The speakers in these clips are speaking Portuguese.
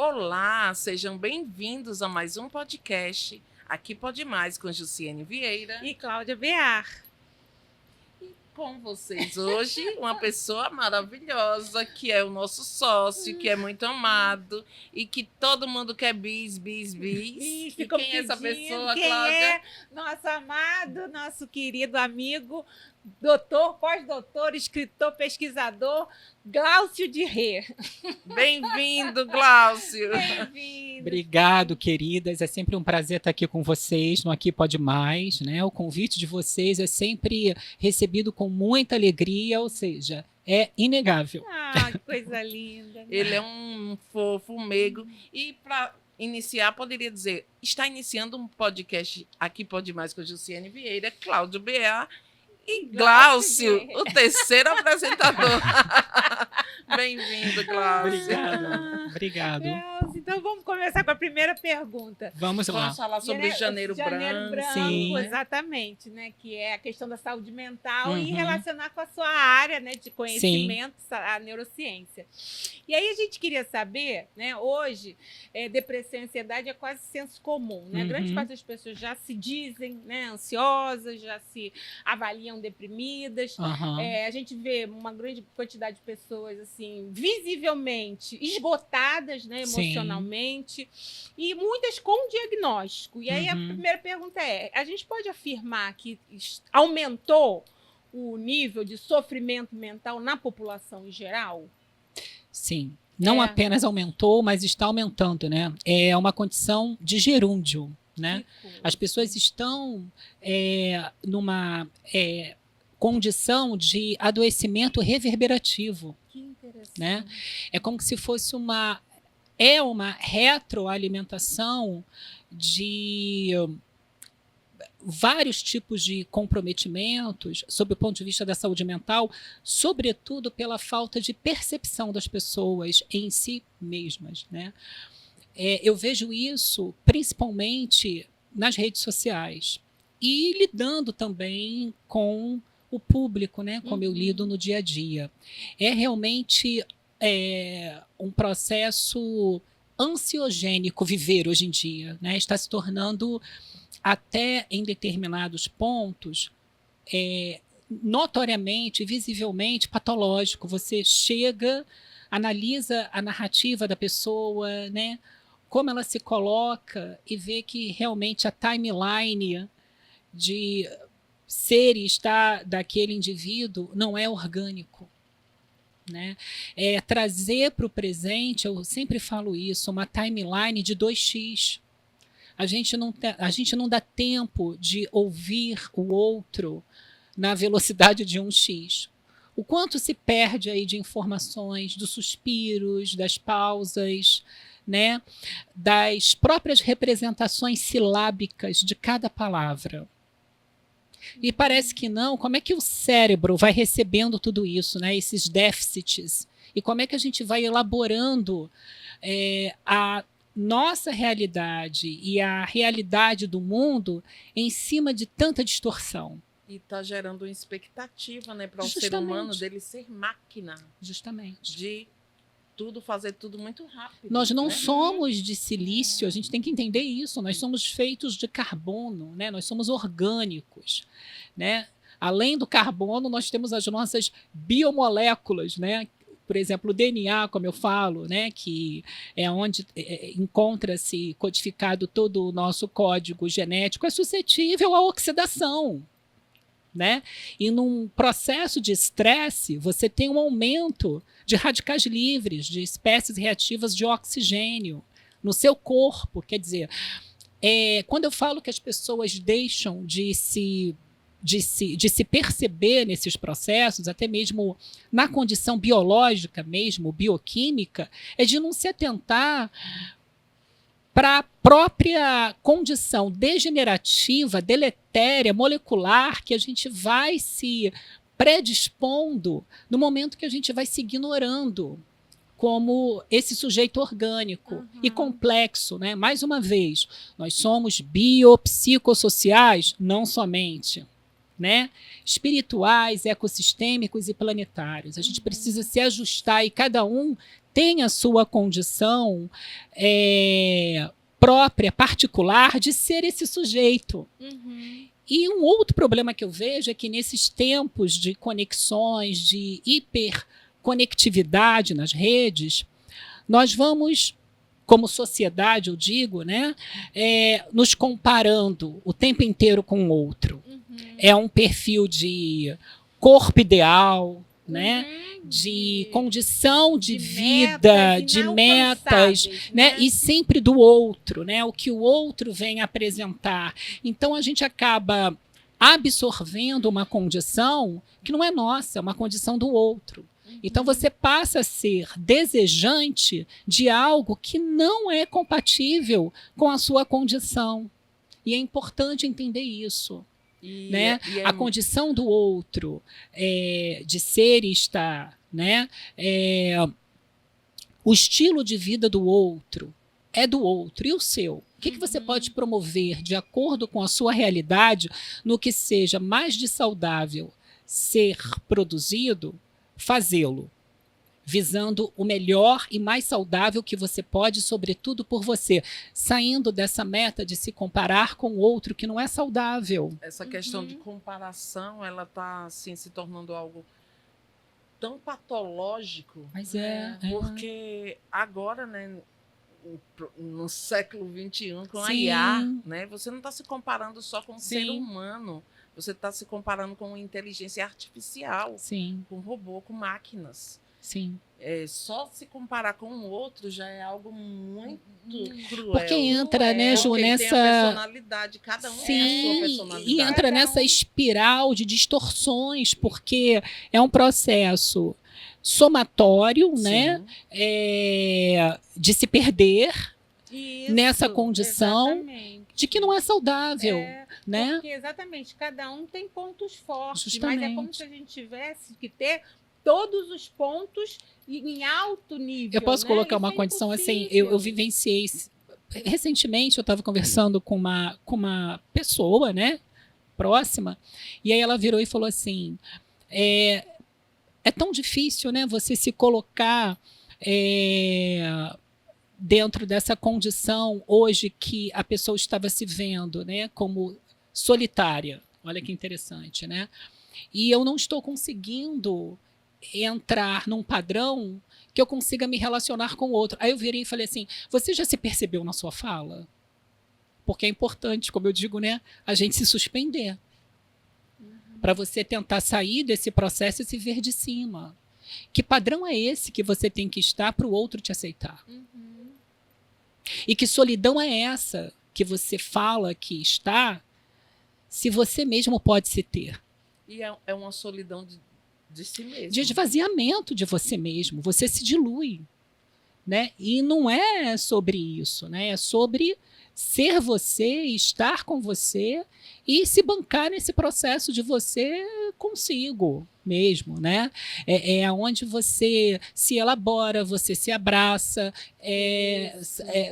Olá, sejam bem-vindos a mais um podcast. Aqui Pode Mais com Jussiene Vieira. E Cláudia Bear. Com vocês hoje, uma pessoa maravilhosa, que é o nosso sócio, que é muito amado e que todo mundo quer bis. E quem é essa pessoa, quem Cláudia? É nosso amado, nosso querido amigo, doutor, pós-doutor, escritor, pesquisador, Glaucio de Rê. Bem-vindo, Glaucio. Bem-vindo. Obrigado, queridas. É sempre um prazer estar aqui com vocês no Aqui Pode Mais, né? O convite de vocês é sempre recebido com muita alegria, ou seja, é inegável. Ah, que coisa linda. Né? Ele é um fofo, meigo. E para iniciar, poderia dizer, está iniciando um podcast Aqui Pode Mais com Jussiene Vieira, Cláudio Bear e Glaucio, o terceiro apresentador. Bem-vindo, Glaucio. Obrigado. Então vamos começar com a primeira pergunta. Vamos lá. Vamos falar sobre o Janeiro Branco. Sim. Exatamente, né? Que é a questão da saúde mental e relacionar com a sua área, né, de conhecimento, a neurociência. E aí a gente queria saber, né? Hoje, depressão e ansiedade é quase senso comum, né? Grande parte das pessoas já se dizem, né, ansiosas, já se avaliam deprimidas. A gente vê uma grande quantidade de pessoas assim visivelmente esgotadas, né, emocionalmente, e muitas com diagnóstico. E aí a primeira pergunta é: a gente pode afirmar que aumentou o nível de sofrimento mental na população em geral? Sim. Não apenas aumentou, mas está aumentando, né? É uma condição de gerúndio, né? As pessoas estão numa condição de adoecimento reverberativo. Que interessante. Né? É como se fosse uma retroalimentação de vários tipos de comprometimentos sob o ponto de vista da saúde mental, sobretudo pela falta de percepção das pessoas em si mesmas. Né? Eu vejo isso principalmente nas redes sociais e lidando também com o público, né, como eu lido no dia a dia. É realmente um processo ansiogênico viver hoje em dia, né? Está se tornando até em determinados pontos notoriamente, visivelmente patológico. Você chega, analisa a narrativa da pessoa, né? Como ela se coloca e vê que realmente a timeline de ser e estar daquele indivíduo não é orgânico. Né? Trazer para o presente, eu sempre falo isso, uma timeline de 2x. A gente não dá tempo de ouvir o outro na velocidade de 1x. O quanto se perde aí de informações, dos suspiros, das pausas, né? Das próprias representações silábicas de cada palavra. E parece que não. Como é que o cérebro vai recebendo tudo isso, né? Esses déficits? E como é que a gente vai elaborando a nossa realidade e a realidade do mundo em cima de tanta distorção? E está gerando uma expectativa, né, para o ser humano dele ser máquina. Justamente. De fazer tudo muito rápido. Nós não somos de silício, a gente tem que entender isso. Nós somos feitos de carbono, né? Nós somos orgânicos, né? Além do carbono, nós temos as nossas biomoléculas, né? Por exemplo, o DNA, como eu falo, né? Que é onde encontra-se codificado todo o nosso código genético, é suscetível à oxidação. Né? E num processo de estresse, você tem um aumento de radicais livres, de espécies reativas de oxigênio no seu corpo. Quer dizer, quando eu falo que as pessoas deixam de se perceber nesses processos, até mesmo na condição biológica mesmo, bioquímica, é de não se atentar para a própria condição degenerativa, deletéria, molecular, que a gente vai se predispondo no momento que a gente vai se ignorando como esse sujeito orgânico e complexo. Né? Mais uma vez, nós somos biopsicossociais, não somente. né? Espirituais, ecossistêmicos e planetários. A gente precisa se ajustar e cada um tem a sua condição própria, particular, de ser esse sujeito. E um outro problema que eu vejo é que nesses tempos de conexões, de hiperconectividade nas redes, nós vamos, como sociedade, eu digo, né, nos comparando o tempo inteiro com o outro. É um perfil de corpo ideal, né, de condição de vida, de metas, né, e sempre do outro, né, o que o outro vem apresentar. Então a gente acaba absorvendo uma condição que não é nossa, é uma condição do outro. Então você passa a ser desejante de algo que não é compatível com a sua condição. E é importante entender isso. Né? A condição do outro, de ser e estar, né? O estilo de vida do outro é do outro. E o seu? O que você pode promover de acordo com a sua realidade no que seja mais de saudável ser produzido, fazê-lo, visando o melhor e mais saudável que você pode, sobretudo por você, saindo dessa meta de se comparar com outro que não é saudável. Essa questão de comparação, ela está assim, se tornando algo tão patológico. Mas porque agora, né, no século XXI, com a IA, né, você não está se comparando só com o ser humano, você está se comparando com inteligência artificial, com robô, com máquinas. Sim. Só se comparar com o outro já é algo muito cruel. Porque entra, né, Ju, nessa... Tem a personalidade, cada um tem a sua personalidade. E entra nessa espiral de distorções, porque é um processo somatório, né, de se perder nessa condição de que não é saudável. Né? Porque exatamente, cada um tem pontos fortes, Justamente. mas é como se a gente tivesse que ter todos os pontos em alto nível. Eu posso colocar uma Isso condição assim, impossível. eu vivenciei. Recentemente eu estava conversando com uma pessoa, né, próxima, e aí ela virou e falou assim: é tão difícil, né, você se colocar dentro dessa condição hoje que a pessoa estava se vendo, né, como solitária. Olha que interessante, né? E eu não estou conseguindo entrar num padrão que eu consiga me relacionar com o outro. Aí eu virei e falei assim: você já se percebeu na sua fala? Porque é importante, como eu digo, né, a gente se suspender. Para você tentar sair desse processo e se ver de cima. Que padrão é esse que você tem que estar para o outro te aceitar? E que solidão é essa que você fala que está, se você mesmo pode se ter? E é uma solidão de si mesmo. De esvaziamento de você mesmo. Você se dilui. Né? E não é sobre isso. Né? É sobre ser você, estar com você e se bancar nesse processo de você consigo mesmo, né? É onde você se elabora, você se abraça,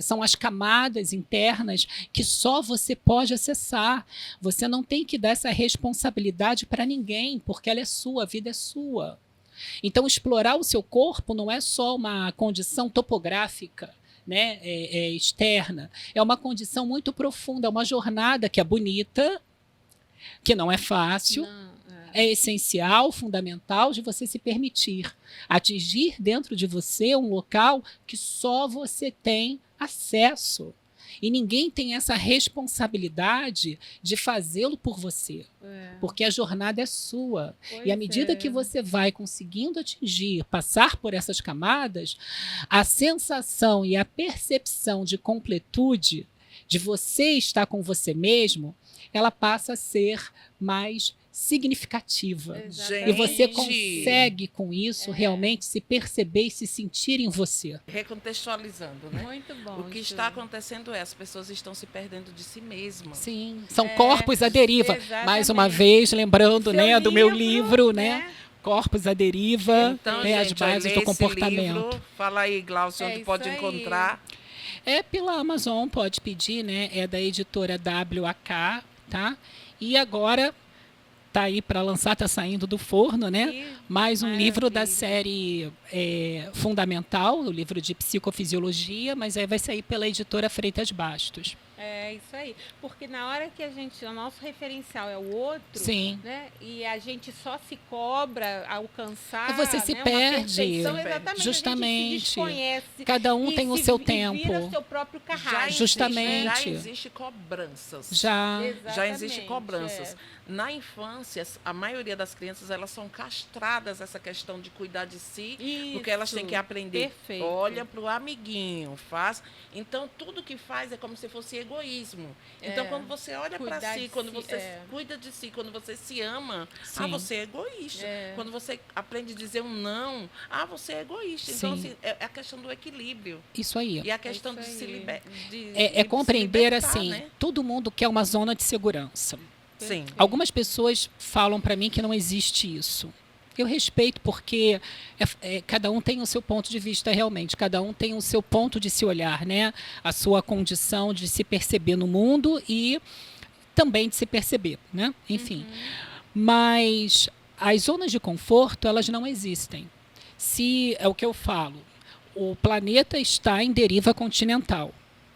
são as camadas internas que só você pode acessar. Você não tem que dar essa responsabilidade para ninguém, porque ela é sua, a vida é sua. Então, explorar o seu corpo não é só uma condição topográfica, né, externa, é uma condição muito profunda, é uma jornada que é bonita, que não é fácil, é essencial, fundamental de você se permitir atingir dentro de você um local que só você tem acesso. E ninguém tem essa responsabilidade de fazê-lo por você. Porque a jornada é sua. E à medida que você vai conseguindo atingir, passar por essas camadas, a sensação e a percepção de completude, de você estar com você mesmo, ela passa a ser mais significativa. Gente, e você consegue, com isso, realmente se perceber e se sentir em você. Recontextualizando, né? Muito bom. O que está acontecendo as pessoas estão se perdendo de si mesmas. Sim, são corpos à deriva. Exatamente. Mais uma vez, lembrando, né, do meu livro, né? né? Corpos à deriva, Então, né, gente, as bases do comportamento. Livro, fala aí, Glaucio, onde pode encontrar. Pela Amazon, pode pedir, né? É da editora WAK, tá? E agora está aí para lançar, está saindo do forno, né? Mais um livro da série Fundamental, o livro de psicofisiologia, mas aí vai sair pela editora Freitas Bastos. É isso aí. Porque na hora que o nosso referencial é o outro, sim, né? E a gente só se cobra alcançar. E você se perde. Exatamente. Justamente. A gente se desconhece. Cada um tem o seu tempo. Vira o seu próprio carrasco. Justamente. Já existe cobranças. Já existe cobranças. Na infância, a maioria das crianças, elas são castradas essa questão de cuidar de si, porque elas têm que aprender. Perfeito. Olha para o amiguinho, faz. Então, tudo que faz é como se fosse egoísmo. Então, quando você olha para si, quando você cuida de si, quando você se ama, você é egoísta. Quando você aprende a dizer um não, você é egoísta. Então, assim, é a questão do equilíbrio. Isso aí. E a questão de se libertar. É compreender, assim, né? todo mundo quer uma zona de segurança. Sim. Algumas pessoas falam para mim que não existe isso. Eu respeito, porque cada um tem o seu ponto de vista realmente, cada um tem o seu ponto de se olhar, né? A sua condição de se perceber no mundo e também de se perceber, né? Enfim. Mas as zonas de conforto, elas não existem. Se é o que eu falo, o planeta está em deriva continental,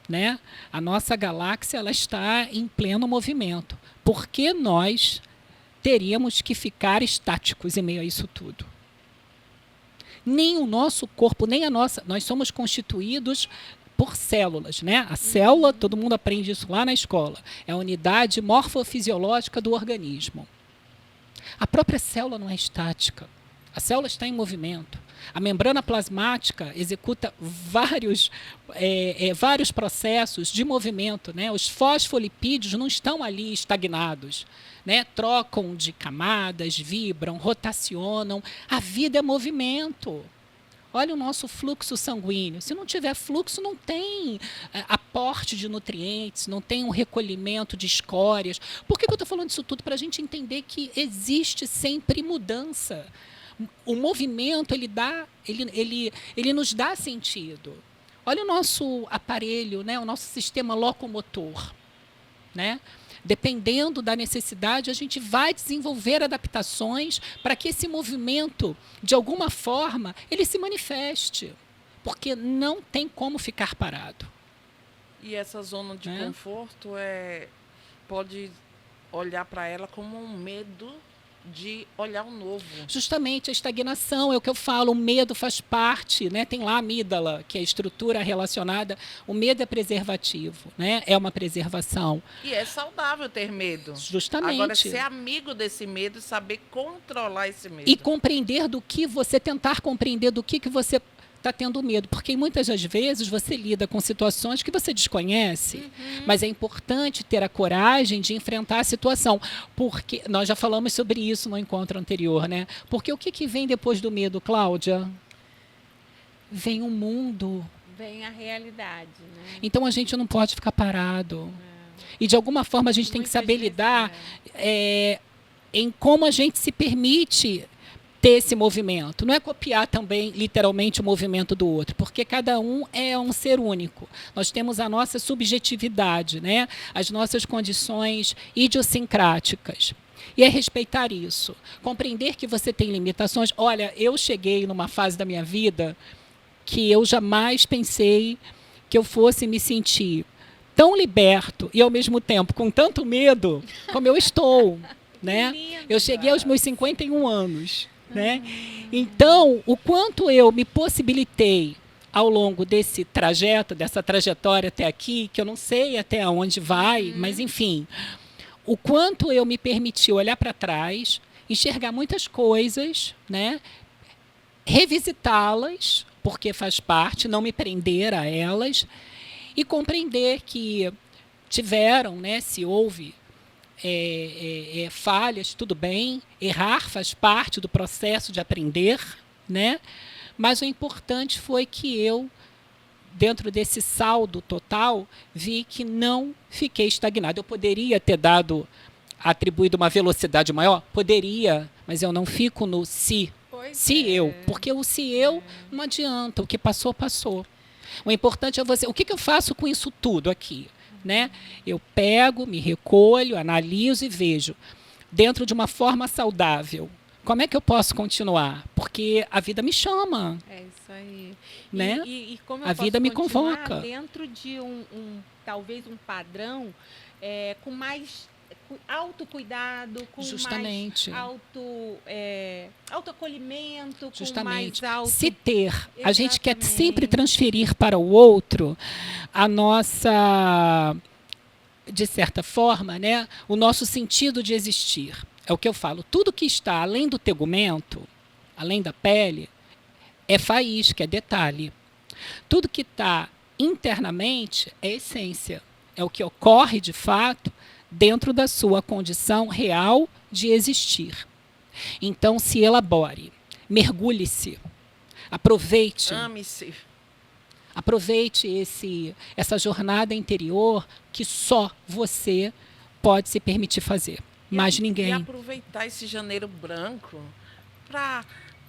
né? A nossa galáxia, ela está em pleno movimento. Por que nós teríamos que ficar estáticos em meio a isso tudo? Nem o nosso corpo, nem a nossa... Nós somos constituídos por células, né? A célula, todo mundo aprende isso lá na escola, é a unidade morfofisiológica do organismo. A própria célula não é estática. A célula está em movimento. A membrana plasmática executa vários processos de movimento, né? Os fosfolipídios não estão ali estagnados, né? Trocam de camadas, vibram, rotacionam. A vida é movimento. Olha o nosso fluxo sanguíneo. Se não tiver fluxo, não tem aporte de nutrientes, não tem um recolhimento de escórias. Por que eu estou falando isso tudo? Para a gente entender que existe sempre mudança. O movimento, ele nos dá sentido. Olha o nosso aparelho, né? O nosso sistema locomotor, né? Dependendo da necessidade, a gente vai desenvolver adaptações para que esse movimento, de alguma forma, ele se manifeste. Porque não tem como ficar parado. E essa zona de conforto pode olhar para ela como um medo de olhar o novo. Justamente, a estagnação, é o que eu falo, o medo faz parte, né? Tem lá a amígdala, que é a estrutura relacionada, o medo é preservativo, né? É uma preservação. E é saudável ter medo. Justamente. Agora, ser amigo desse medo e saber controlar esse medo. E compreender tentar compreender do que você está tendo medo, porque muitas das vezes você lida com situações que você desconhece, mas é importante ter a coragem de enfrentar a situação, porque nós já falamos sobre isso no encontro anterior, né? Porque o que vem depois do medo, Cláudia? Vem o mundo. Vem a realidade, né? Então a gente não pode ficar parado. E de alguma forma a gente tem que saber lidar em como a gente se permite ter esse movimento. Não é copiar também, literalmente, o movimento do outro, porque cada um é um ser único. Nós temos a nossa subjetividade, né? As nossas condições idiosincráticas. E é respeitar isso. Compreender que você tem limitações. Olha, eu cheguei numa fase da minha vida que eu jamais pensei que eu fosse me sentir tão liberto e, ao mesmo tempo, com tanto medo como eu estou. Né? Eu cheguei aos meus 51 anos. Né? Então, o quanto eu me possibilitei ao longo desse trajeto, dessa trajetória até aqui, que eu não sei até onde vai, mas enfim, o quanto eu me permiti olhar para trás, enxergar muitas coisas, né? Revisitá-las, porque faz parte, não me prender a elas, e compreender que tiveram, né, se houve falhas, tudo bem, errar faz parte do processo de aprender, né? Mas o importante foi que eu, dentro desse saldo total, vi que não fiquei estagnado. Eu poderia ter atribuído uma velocidade maior? Poderia, mas eu não fico no eu, porque o se eu não adianta, o que passou, passou. O importante é o que eu faço com isso tudo aqui? Né? Eu pego, me recolho, analiso e vejo. dentro de uma forma saudável, como é que eu posso continuar? Porque a vida me chama. É isso aí. Né? E como eu A vida me continuar convoca. dentro de talvez um padrão com mais autocuidado, com Justamente. mais autoacolhimento, Justamente. com mais Se ter, a gente quer Exatamente. sempre transferir para o outro a nossa, de certa forma, né, o nosso sentido de existir. É o que eu falo. Tudo que está além do tegumento, além da pele, é faísca, é detalhe. Tudo que está internamente é essência. É o que ocorre, de fato, dentro da sua condição real de existir. Então, se elabore, mergulhe-se, aproveite. Ame-se. Aproveite essa jornada interior que só você pode se permitir fazer. Mais ninguém. E aproveitar esse janeiro branco para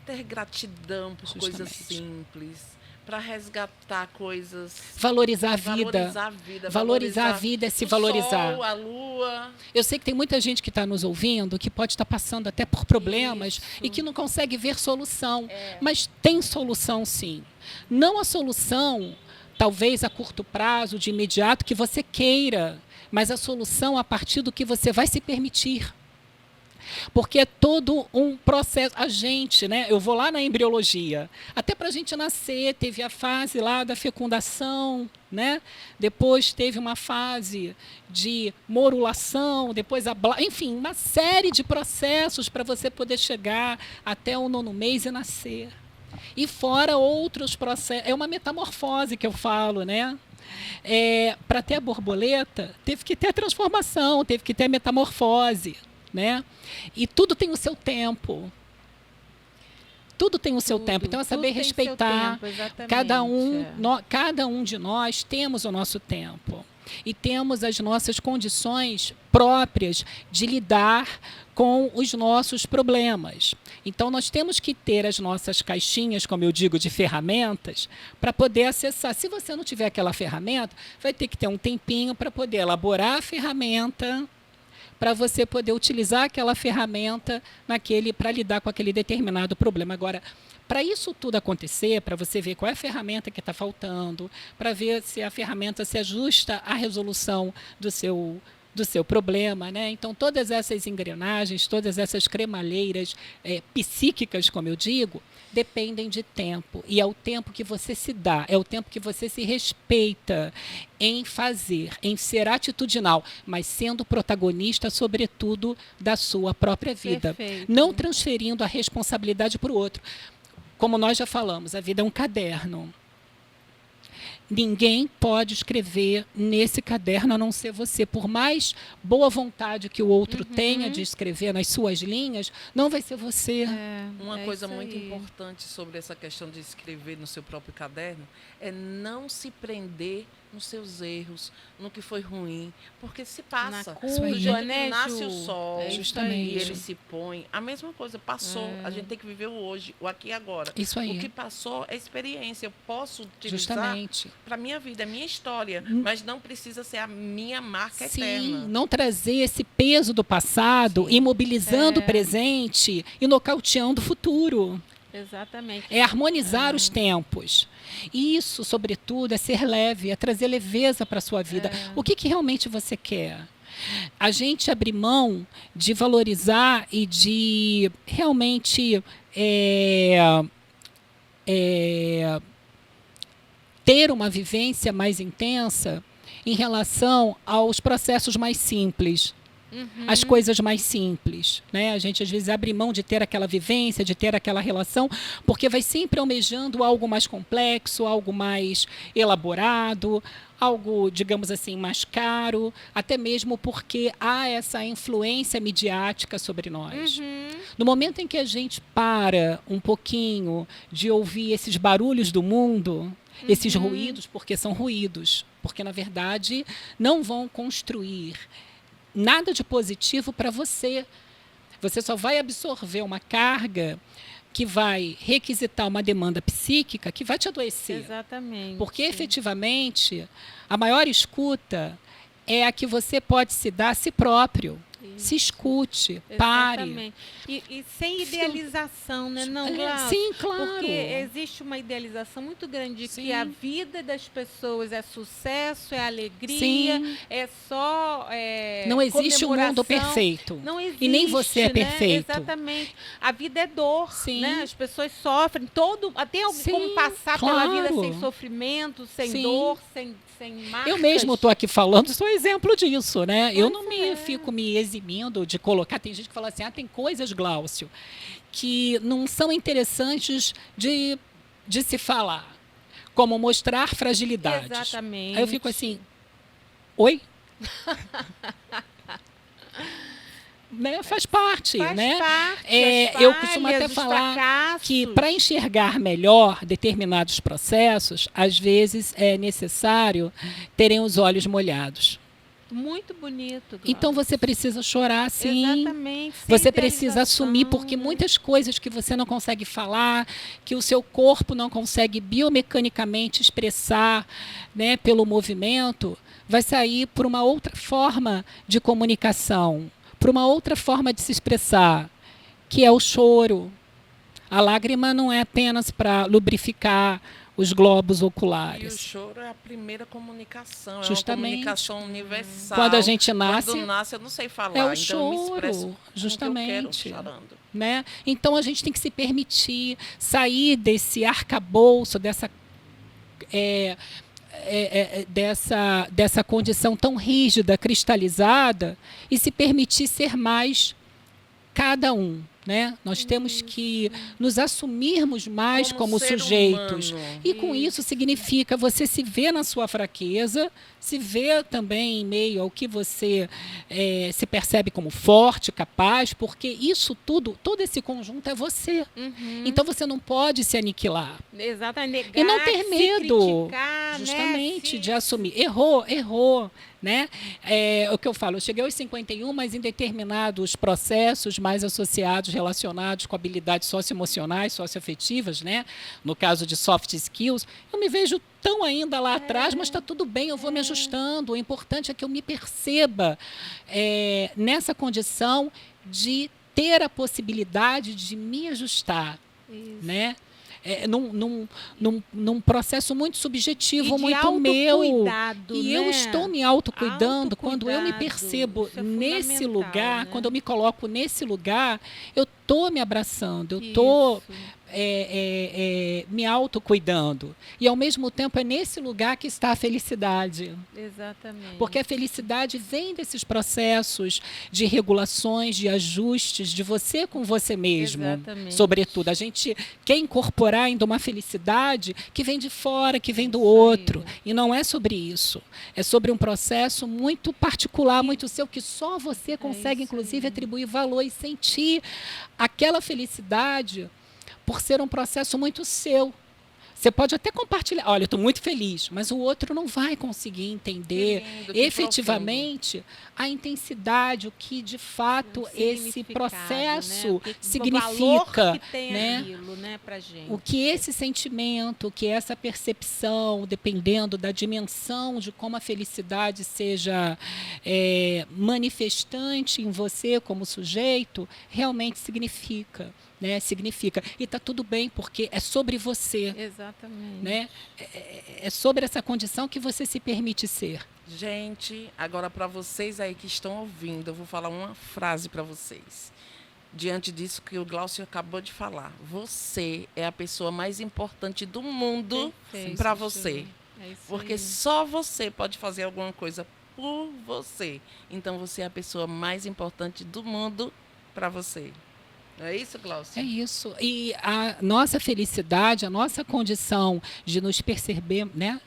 ter gratidão por coisas simples, para resgatar coisas. Valorizar a vida. Valorizar a vida. Valorizar a vida é se valorizar. O sol, a lua. Eu sei que tem muita gente que está nos ouvindo que pode estar passando até por problemas Isso. e que não consegue ver solução. Mas tem solução, sim. Não a solução, talvez a curto prazo, de imediato, que você queira, mas a solução a partir do que você vai se permitir. Porque é todo um processo. A gente, né? Eu vou lá na embriologia. Até para a gente nascer, teve a fase lá da fecundação, né? Depois teve uma fase de morulação, depois enfim, uma série de processos para você poder chegar até o 9º mês e nascer. E fora outros processos. É uma metamorfose que eu falo, né? Para ter a borboleta, teve que ter a transformação, teve que ter a metamorfose. Né? E tudo tem o seu tempo. Tudo tem o seu tempo. Então é saber respeitar. Cada um de nós temos o nosso tempo. E temos as nossas condições próprias de lidar com os nossos problemas. Então nós temos que ter as nossas caixinhas, como eu digo, de ferramentas, para poder acessar. Se você não tiver aquela ferramenta, vai ter que ter um tempinho para poder elaborar a ferramenta, para você poder utilizar aquela ferramenta para lidar com aquele determinado problema. Agora, para isso tudo acontecer, para você ver qual é a ferramenta que está faltando, para ver se a ferramenta se ajusta à resolução do seu problema, né? Então, todas essas engrenagens, todas essas cremalheiras psíquicas, como eu digo, dependem de tempo. E é o tempo que você se dá, é o tempo que você se respeita em fazer, em ser atitudinal, mas sendo protagonista, sobretudo, da sua própria vida. Perfeito. Não transferindo a responsabilidade para o outro. Como nós já falamos, a vida é um caderno. Ninguém pode escrever nesse caderno a não ser você. Por mais boa vontade que o outro tenha de escrever nas suas linhas, não vai ser você. Uma coisa muito importante sobre essa questão de escrever no seu próprio caderno é não se prender nos seus erros, no que foi ruim, porque se passa. Curva, do jeito né, que nasce Ju? o sol, Justamente. e ele se põe. A mesma coisa, passou. A gente tem que viver o hoje, o aqui e agora. Isso aí. O que passou é experiência. Eu posso utilizar Justamente. para a minha vida, é minha história, mas não precisa ser a minha marca eterna. Sim, não trazer esse peso do passado, imobilizando o presente e nocauteando o futuro. Exatamente. É harmonizar os tempos. Isso, sobretudo, é ser leve, é trazer leveza para a sua vida. O que realmente você quer? A gente abrir mão de valorizar e de realmente ter uma vivência mais intensa em relação aos processos mais simples. As coisas mais simples, né? A gente às vezes abre mão de ter aquela vivência, de ter aquela relação, porque vai sempre almejando algo mais complexo, algo mais elaborado, algo, digamos assim, mais caro, até mesmo porque há essa influência midiática sobre nós. No momento em que a gente para um pouquinho de ouvir esses barulhos do mundo, esses ruídos, porque são ruídos, porque na verdade não vão construir nada de positivo para você. Você só vai absorver uma carga que vai requisitar uma demanda psíquica que vai te adoecer. Exatamente. Porque, efetivamente, a maior escuta é a que você pode se dar a si próprio. se escute, pare. Exatamente. E sem idealização, né? Não, Glaucia? Sim, claro. Porque existe uma idealização muito grande de que a vida das pessoas é sucesso, é alegria, é só não existe um mundo perfeito. Não existe, e nem você é perfeito. Exatamente. A vida é dor, Sim. né? As pessoas sofrem. Até como passar pela vida sem sofrimento, sem dor, sem marcas. Eu mesmo estou aqui falando, sou exemplo disso, né? Eu não fico me eximindo de colocar. Tem gente que fala assim, tem coisas, Glaucio, que não são interessantes de se falar, como mostrar fragilidades. Exatamente. Aí eu fico assim, oi? Né? Faz parte, né? Eu costumo até falar que para enxergar melhor determinados processos, às vezes é necessário terem os olhos molhados. Muito bonito. Glaucia. Então você precisa chorar, sim. Exatamente. Você precisa assumir, porque muitas coisas que você não consegue falar, que o seu corpo não consegue biomecanicamente expressar, né, pelo movimento, vai sair por uma outra forma de comunicação, por uma outra forma de se expressar, que é o choro. A lágrima não é apenas para lubrificar os globos oculares. E o choro é a primeira comunicação, justamente. É uma comunicação universal. Quando a gente nasce, quando nasce eu não sei falar, é o então choro, eu me expresso justamente. que eu quero, chorando. Né? Então a gente tem que se permitir sair desse arcabouço, dessa condição tão rígida, cristalizada, e se permitir ser mais cada um. Né? Nós temos que nos assumirmos mais como sujeitos. Humano. E com isso significa você se ver na sua fraqueza, se ver também em meio ao que você se percebe como forte, capaz, porque isso tudo, todo esse conjunto é você. Então você não pode se aniquilar. Exatamente. E não ter medo, criticar, justamente, de assumir. Errou. Né? O que eu falo, eu cheguei aos 51, mas em determinados processos mais associados, relacionados com habilidades socioemocionais, socioafetivas, né? No caso de soft skills, eu me vejo tão ainda lá atrás, mas está tudo bem, eu vou me ajustando. O importante é que eu me perceba nessa condição de ter a possibilidade de me ajustar. Isso. Né? Num processo muito subjetivo, muito meu. E eu estou me autocuidando quando eu me percebo nesse lugar, né? Quando eu me coloco nesse lugar, eu estou me abraçando, eu estou me autocuidando. E, ao mesmo tempo, é nesse lugar que está a felicidade. Exatamente. Porque a felicidade vem desses processos de regulações, de ajustes, de você com você mesmo. Exatamente. Sobretudo. A gente quer incorporar ainda uma felicidade que vem de fora, que vem do outro. E não é sobre isso. É sobre um processo muito particular, muito seu, que só você consegue, inclusive, atribuir valor e sentir aquela felicidade por ser um processo muito seu. Você pode até compartilhar, olha, eu estou muito feliz, mas o outro não vai conseguir entender efetivamente a intensidade, o que de fato esse processo, né? significa. Que tem aquilo, né, pra gente. O que esse sentimento, o que essa percepção, dependendo da dimensão de como a felicidade seja manifestante em você como sujeito, realmente significa. Né, significa. E está tudo bem, porque é sobre você. Exatamente. Né? É sobre essa condição que você se permite ser. Gente, agora para vocês aí que estão ouvindo, eu vou falar uma frase para vocês. Diante disso que o Glaucio acabou de falar. Você é a pessoa mais importante do mundo para você. Porque só você pode fazer alguma coisa por você. Então, você é a pessoa mais importante do mundo para você. Não é isso, Glaucia? É isso. E a nossa felicidade, a nossa condição de nos perceber, né?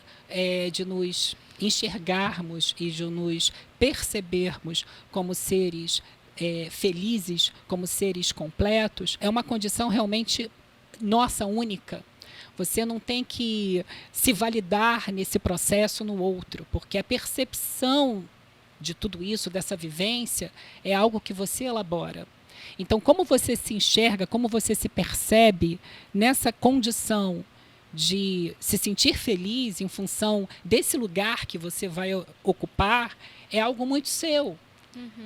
De nos enxergarmos e de nos percebermos como seres felizes, como seres completos, é uma condição realmente nossa, única. Você não tem que se validar nesse processo no outro, porque a percepção de tudo isso, dessa vivência, é algo que você elabora. Então, como você se enxerga, como você se percebe nessa condição de se sentir feliz em função desse lugar que você vai ocupar, é algo muito seu.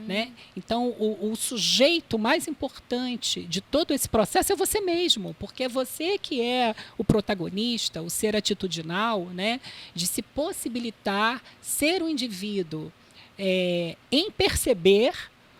Né? Então, o sujeito mais importante de todo esse processo é você mesmo, porque é você que é o protagonista, o ser atitudinal, né? De se possibilitar ser um indivíduo em perceber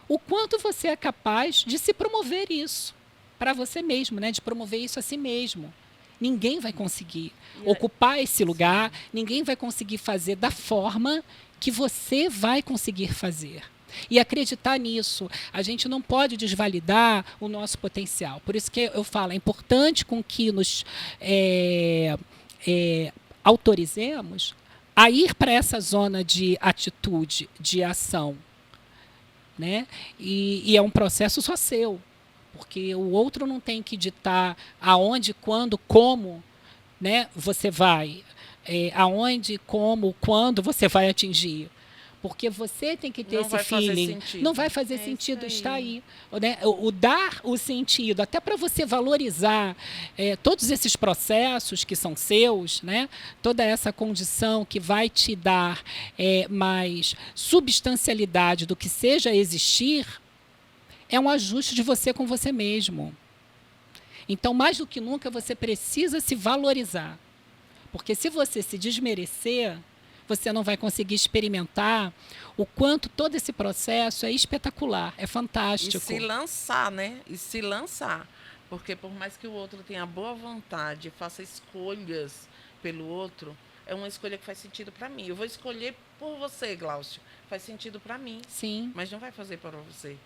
o quanto você é capaz de se promover isso para você mesmo, né? De promover isso a si mesmo. Ninguém vai conseguir ocupar esse lugar, ninguém vai conseguir fazer da forma que você vai conseguir fazer. E acreditar nisso. A gente não pode desvalidar o nosso potencial. Por isso que eu falo, é importante com que nos autorizemos a ir para essa zona de atitude, de ação. Né? E é um processo só seu. Porque o outro não tem que ditar aonde, quando, como, né, você vai. Aonde, como, quando você vai atingir. Porque você tem que ter esse feeling. Não vai fazer sentido estar aí. Né? O dar o sentido, até para você valorizar todos esses processos que são seus, né? Toda essa condição que vai te dar mais substancialidade do que seja existir, é um ajuste de você com você mesmo. Então, mais do que nunca, você precisa se valorizar. Porque se você se desmerecer, você não vai conseguir experimentar o quanto todo esse processo é espetacular, é fantástico. E se lançar, né? E se lançar. Porque por mais que o outro tenha boa vontade, faça escolhas pelo outro, é uma escolha que faz sentido para mim. Eu vou escolher por você, Glaucio. Faz sentido para mim. Sim. Mas não vai fazer para você.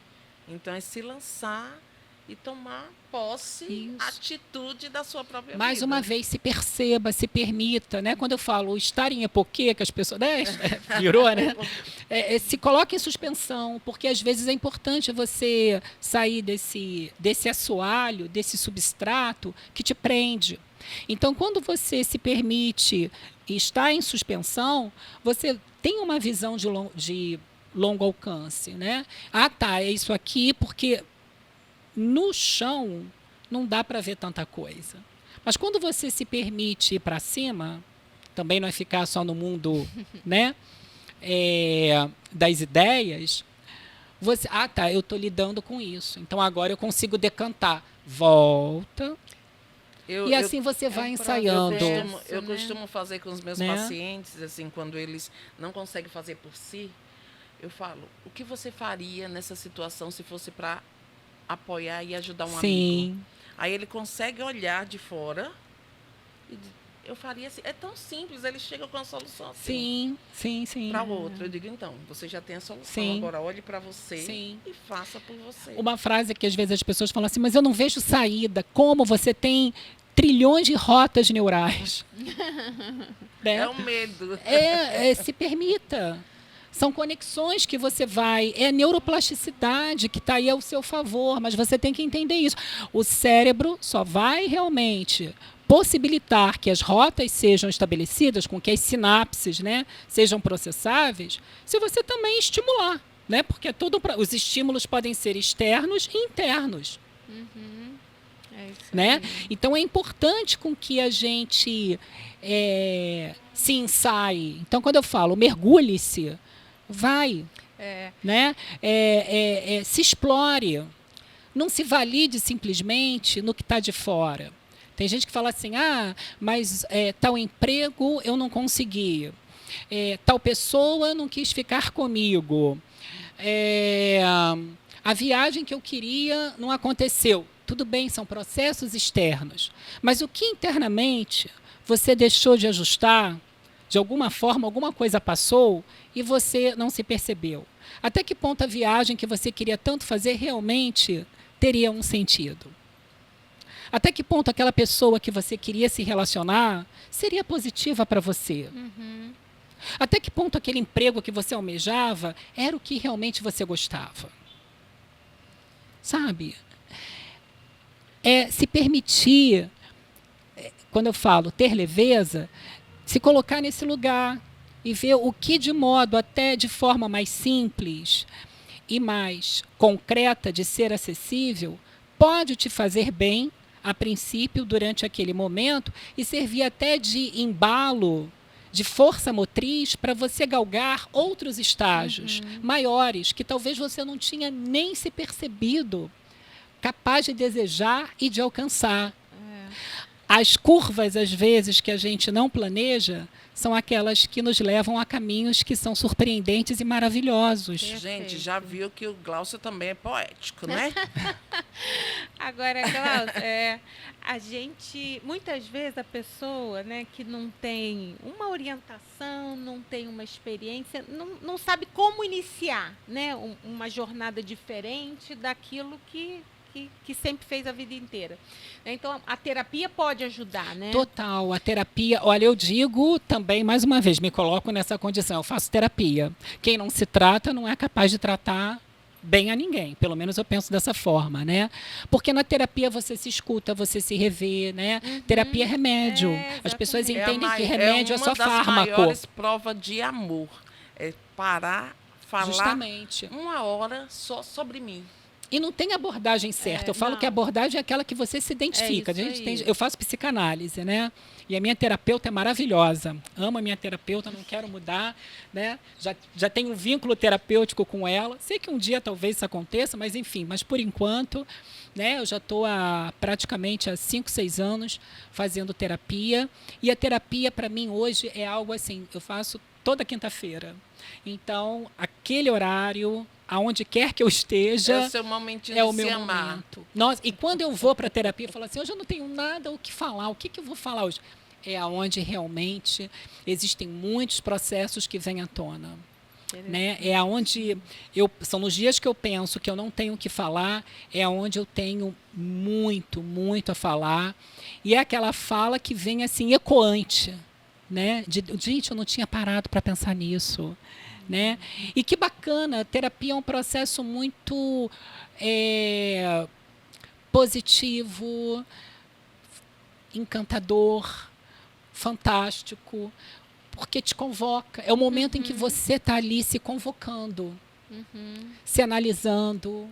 Então é se lançar e tomar posse, atitude da sua própria vida. Mais uma vez, se perceba, se permita, né? Quando eu falo estar em epoquê, que as pessoas... Né? Virou, né? Se coloque em suspensão, porque às vezes é importante você sair desse assoalho, desse substrato que te prende. Então, quando você se permite estar em suspensão, você tem uma visão de longo alcance, né? Ah, tá, é isso aqui, porque no chão não dá para ver tanta coisa. Mas quando você se permite ir para cima, também não é ficar só no mundo, né, das ideias, você, tá, eu estou lidando com isso, então agora eu consigo decantar. Volta. E assim você vai ensaiando. Eu costumo fazer com os meus pacientes, assim, quando eles não conseguem fazer por si, eu falo, o que você faria nessa situação se fosse para apoiar e ajudar um amigo? Aí ele consegue olhar de fora e eu faria assim. É tão simples, ele chega com a solução assim. Sim. Para o outro. Eu digo, então, você já tem a solução, agora olhe para você e faça por você. Uma frase que às vezes as pessoas falam assim, mas eu não vejo saída. Como você tem trilhões de rotas neurais? Né? É o medo. Se permita. São conexões que você vai... É a neuroplasticidade que está aí ao seu favor, mas você tem que entender isso. O cérebro só vai realmente possibilitar que as rotas sejam estabelecidas, com que as sinapses, né, sejam processáveis, se você também estimular. Né? Porque os estímulos podem ser externos e internos. Né? Então, é importante com que a gente se ensaie. Então, quando eu falo mergulhe-se, vai, né? Se explore, não se valide simplesmente no que está de fora. Tem gente que fala assim, mas tal emprego eu não consegui, tal pessoa não quis ficar comigo, a viagem que eu queria não aconteceu. Tudo bem, são processos externos, mas o que internamente você deixou de ajustar, de alguma forma, alguma coisa passou e você não se percebeu. Até que ponto a viagem que você queria tanto fazer realmente teria um sentido? Até que ponto aquela pessoa que você queria se relacionar seria positiva para você? Até que ponto aquele emprego que você almejava era o que realmente você gostava? Sabe? Se permitir, quando eu falo ter leveza, se colocar nesse lugar e ver o que de modo até de forma mais simples e mais concreta de ser acessível pode te fazer bem a princípio durante aquele momento e servir até de embalo, de força motriz para você galgar outros estágios maiores que talvez você não tinha nem se percebido capaz de desejar e de alcançar. As curvas, às vezes, que a gente não planeja, são aquelas que nos levam a caminhos que são surpreendentes e maravilhosos. Gente, já viu que o Glaucio também é poético, né? Agora, Glaucio, a gente, muitas vezes a pessoa, né, que não tem uma orientação, não tem uma experiência, não sabe como iniciar, né, uma jornada diferente daquilo que sempre fez a vida inteira. Então, a terapia pode ajudar, né? Total, a terapia... Olha, eu digo também, mais uma vez, me coloco nessa condição, eu faço terapia. Quem não se trata não é capaz de tratar bem a ninguém, pelo menos eu penso dessa forma, né? Porque na terapia você se escuta, você se revê, né? Terapia é remédio. As pessoas entendem que remédio é só fármaco. É uma das maiores provas de amor. É parar, falar justamente 1 hora só sobre mim. E não tem abordagem certa. Eu falo que a abordagem é aquela que você se identifica. Eu faço psicanálise, né? E a minha terapeuta é maravilhosa. Amo a minha terapeuta, não quero mudar, né? Já tenho um vínculo terapêutico com ela. Sei que um dia talvez isso aconteça, mas enfim. Mas por enquanto, né? Eu já estou praticamente há 5, 6 anos fazendo terapia. E a terapia, para mim, hoje é algo assim, eu faço toda quinta-feira. Então, aquele horário... aonde quer que eu esteja, é o seu momentinho é de o meu se amar. momento. Nossa, e quando eu vou para a terapia, eu falo assim, hoje eu não tenho nada o que falar, o que eu vou falar hoje? É aonde realmente existem muitos processos que vêm à tona. Né? É aonde são nos dias que eu penso que eu não tenho o que falar, é aonde eu tenho muito, muito a falar. E é aquela fala que vem assim, ecoante. Né? Gente, eu não tinha parado para pensar nisso. Né? E que bacana, a terapia é um processo muito positivo, encantador, fantástico, porque te convoca. É o momento em que você está ali se convocando, se analisando,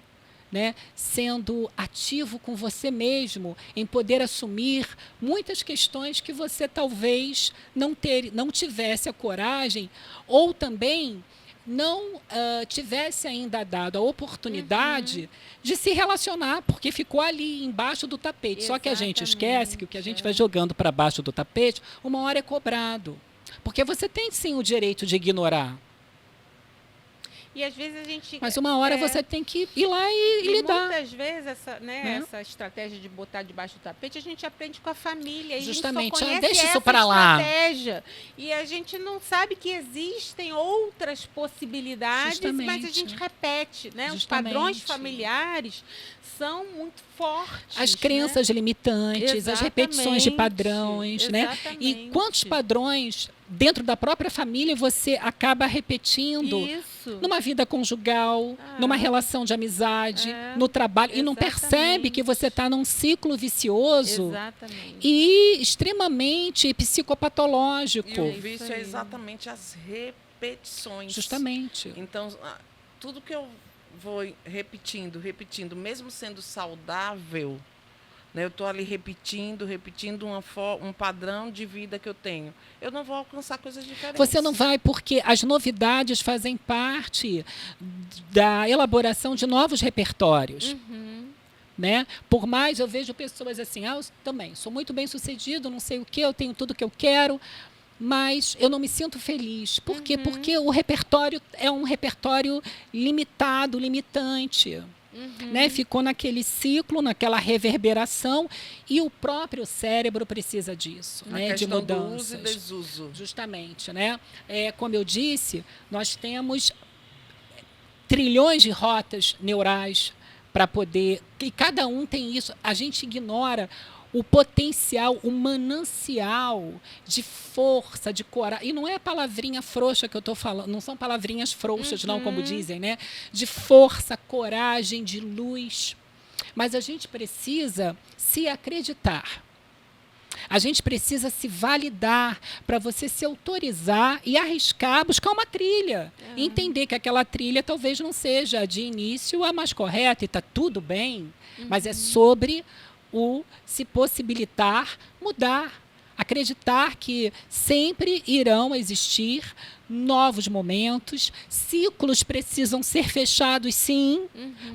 né? Sendo ativo com você mesmo, em poder assumir muitas questões que você talvez não tivesse a coragem ou também não tivesse ainda dado a oportunidade de se relacionar, porque ficou ali embaixo do tapete. Exatamente. Só que a gente esquece que o que a gente vai jogando para baixo do tapete, uma hora é cobrado. Porque você tem, sim, o direito de ignorar. E às vezes a gente... Mas uma hora você tem que ir lá e lidar. Muitas vezes essa estratégia de botar debaixo do tapete, a gente aprende com a família. E justamente, a gente só deixa isso para lá. Estratégia. E a gente não sabe que existem outras possibilidades, justamente. Mas a gente repete. Né? Os padrões familiares são muito fortes. As crenças limitantes, exatamente. As repetições de padrões. Exatamente. Né? E quantos padrões dentro da própria família você acaba repetindo numa vida conjugal, numa relação de amizade, no trabalho, e não percebe que você está num ciclo vicioso e extremamente psicopatológico. E o vício é exatamente as repetições. Justamente. Então, tudo que eu vou repetindo, mesmo sendo saudável, né, eu estou ali repetindo um padrão de vida que eu tenho. Eu não vou alcançar coisas diferentes. Você não vai, porque as novidades fazem parte da elaboração de novos repertórios. Né? Por mais, eu vejo pessoas assim, eu também sou muito bem-sucedido, não sei o quê, eu tenho tudo que eu quero, mas eu não me sinto feliz. Por quê? Porque o repertório é um repertório limitado, limitante. Né? Ficou naquele ciclo, naquela reverberação, e o próprio cérebro precisa disso, né? De mudanças. Do uso e desuso. Justamente. Né? Como eu disse, nós temos trilhões de rotas neurais para poder... E cada um tem isso. A gente ignora o potencial, o manancial de força, de coragem. E não é palavrinha frouxa que eu estou falando, não são palavrinhas frouxas, não, como dizem, né? De força, coragem, de luz. Mas a gente precisa se acreditar. A gente precisa se validar para você se autorizar e arriscar, buscar uma trilha. E entender que aquela trilha talvez não seja, de início, a mais correta, e está tudo bem, mas é sobre o se possibilitar mudar Acreditar que sempre irão existir novos momentos, ciclos precisam ser fechados, sim,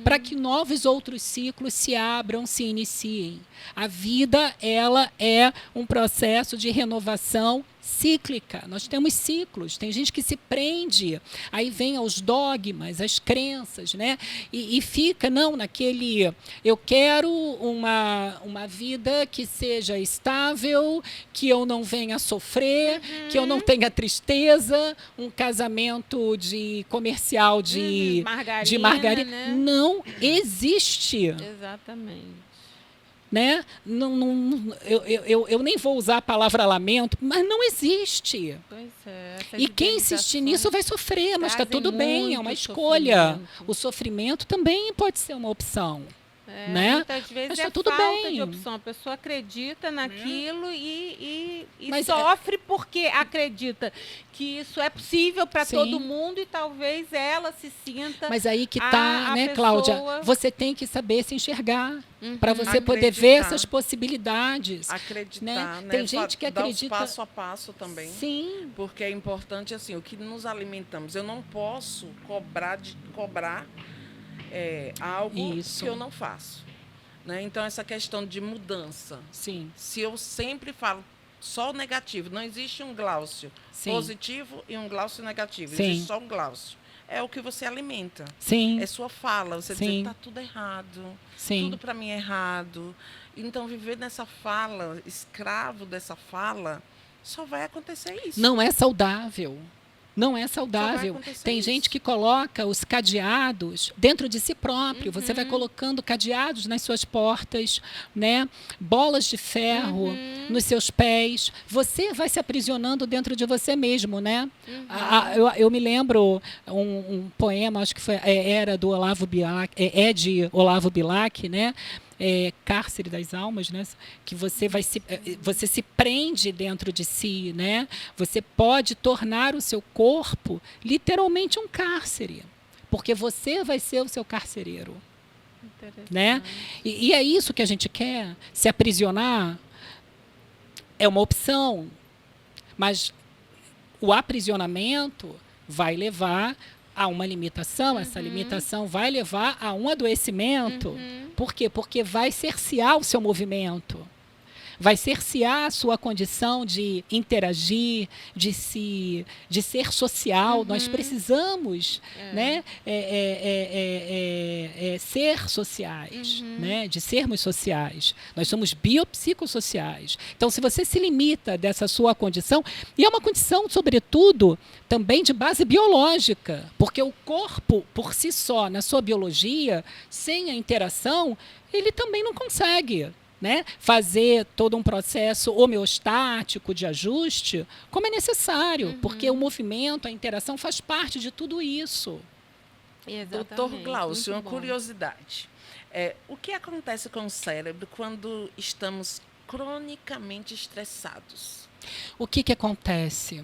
para que novos outros ciclos se abram, se iniciem. A vida, ela é um processo de renovação cíclica. Nós temos ciclos. Tem gente que se prende, aí vem aos dogmas, às crenças, né? E fica, não, naquele... Eu quero uma vida que seja estável, que eu não venha sofrer, que eu não tenha tristeza, um casamento de comercial de margarina. Né? Não existe. Exatamente. Né? Eu nem vou usar a palavra lamento, mas não existe. Pois é, e quem insistir nisso vai sofrer, mas está tudo bem, é uma escolha. O sofrimento também pode ser uma opção. Né? Muitas vezes mas é tudo falta bem. de opção. A pessoa acredita naquilo e sofre porque acredita que isso é possível para todo mundo e talvez ela se sinta. Mas aí que está, né, Cláudia? Você tem que saber se enxergar para você poder ver essas possibilidades. Acreditar, né? Tem gente que acredita. Dar os passo a passo também. Sim. Porque é importante assim, o que nos alimentamos. Eu não posso cobrar algo que eu não faço. Né? Então, essa questão de mudança. Sim. Se eu sempre falo só o negativo, não existe um Glaucio positivo e um Glaucio negativo. Existe só um Glaucio. É o que você alimenta. Sim. É sua fala. Você diz que está tudo errado. Sim. Tudo para mim é errado. Então, viver nessa fala, escravo dessa fala, só vai acontecer isso. Não é saudável. Não é saudável. Tem gente que coloca os cadeados dentro de si próprio. Você vai colocando cadeados nas suas portas, né? Bolas de ferro nos seus pés. Você vai se aprisionando dentro de você mesmo, né? Eu me lembro um poema, acho que era do Olavo Bilac, de Olavo Bilac, né? Cárcere das almas, né? Que você se prende dentro de si, né? Você pode tornar o seu corpo literalmente um cárcere, porque você vai ser o seu carcereiro, né? E é isso que a gente quer. Se aprisionar é uma opção, mas o aprisionamento vai levar a uma limitação, essa limitação vai levar a um adoecimento. Por quê? Porque vai cercear o seu movimento, vai cercear a sua condição de interagir, de ser social. Nós precisamos né, ser sociais, né, de sermos sociais. Nós somos biopsicossociais. Então, se você se limita dessa sua condição, e é uma condição, sobretudo, também de base biológica, porque o corpo, por si só, na sua biologia, sem a interação, ele também não consegue, né, fazer todo um processo homeostático de ajuste como é necessário, porque o movimento, a interação faz parte de tudo isso. Doutor Glaucio, uma curiosidade. O que acontece com o cérebro quando estamos cronicamente estressados? O que acontece?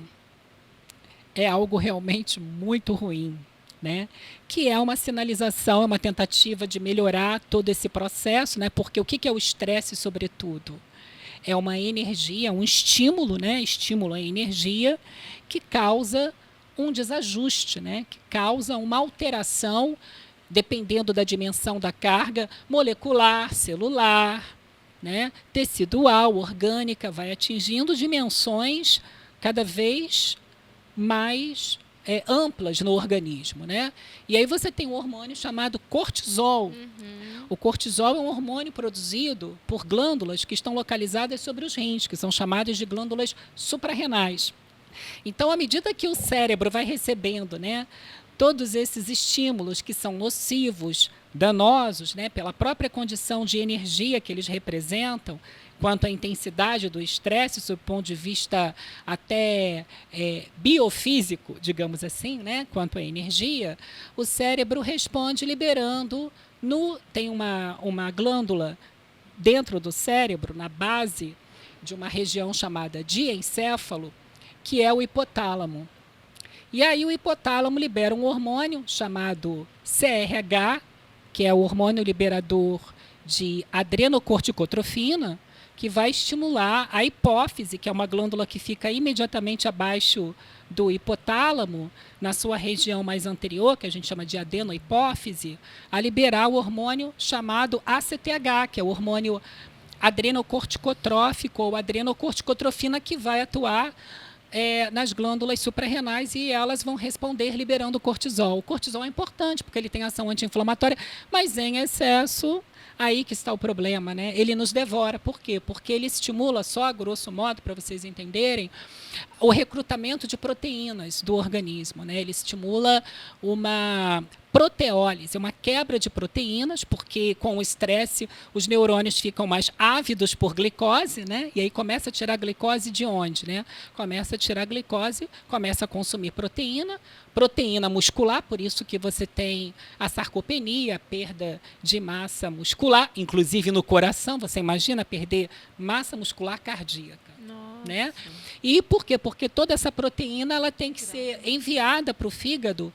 É algo realmente muito ruim, né? Que é uma sinalização, é uma tentativa de melhorar todo esse processo, né? Porque o que é o estresse, sobretudo? É uma energia, um estímulo, né? Estímulo à energia que causa um desajuste, né? Que causa uma alteração, dependendo da dimensão da carga molecular, celular, né? Tecidual, orgânica, vai atingindo dimensões cada vez mais amplas no organismo, né? E aí você tem um hormônio chamado cortisol. O cortisol é um hormônio produzido por glândulas que estão localizadas sobre os rins, que são chamadas de glândulas suprarrenais. Então, à medida que o cérebro vai recebendo, né, todos esses estímulos que são nocivos, danosos, né, pela própria condição de energia que eles representam, quanto à intensidade do estresse, sob o ponto de vista até biofísico, digamos assim, né, quanto à energia, o cérebro responde liberando, tem uma glândula dentro do cérebro, na base de uma região chamada diencéfalo, que é o hipotálamo. E aí o hipotálamo libera um hormônio chamado CRH, que é o hormônio liberador de adrenocorticotrofina, que vai estimular a hipófise, que é uma glândula que fica imediatamente abaixo do hipotálamo, na sua região mais anterior, que a gente chama de adenohipófise, a liberar o hormônio chamado ACTH, que é o hormônio adrenocorticotrófico ou adrenocorticotrofina, que vai atuar nas glândulas suprarrenais e elas vão responder liberando cortisol. O cortisol é importante porque ele tem ação anti-inflamatória, mas em excesso, aí que está o problema, né? Ele nos devora. Por quê? Porque ele estimula, só a grosso modo, para vocês entenderem, o recrutamento de proteínas do organismo, né? Ele estimula uma proteólise, uma quebra de proteínas, porque com o estresse os neurônios ficam mais ávidos por glicose, né? E aí começa a tirar glicose de onde, né? Começa a tirar glicose, começa a consumir proteína muscular, por isso que você tem a sarcopenia, a perda de massa muscular, inclusive no coração, você imagina perder massa muscular cardíaca. Né? E por quê? Porque toda essa proteína ela tem que ser enviada para o fígado